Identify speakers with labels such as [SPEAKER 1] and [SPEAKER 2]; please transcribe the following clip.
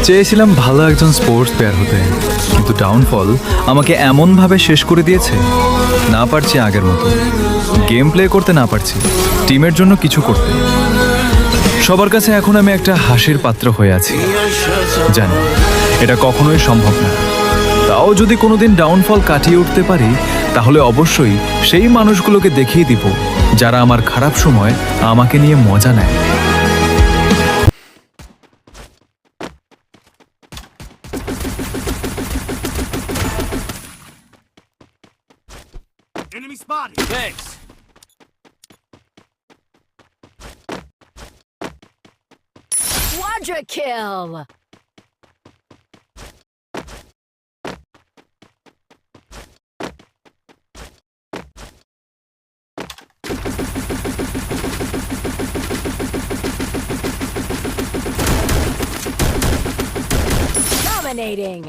[SPEAKER 1] চেয়েছিলাম ভালো একজন স্পোর্টস প্লেয়ার হতে, কিন্তু ডাউনফল আমাকে এমনভাবে শেষ করে দিয়েছে। না পারছি আগের মতো গেম প্লে করতে, না পারছি টিমের জন্য কিছু করতে। সবার কাছে এখন আমি একটা হাসির পাত্র হয়ে আছি। জানি এটা কখনোই সম্ভব না। তাও যদি কোনোদিন ডাউনফল কাটিয়ে উঠতে পারি, তাহলে অবশ্যই সেই মানুষগুলোকে দেখিয়ে দিব যারা আমার খারাপ সময় আমাকে নিয়ে মজা নেয়।
[SPEAKER 2] Enemy spotted. Thanks.
[SPEAKER 3] Quadra kill! Dominating!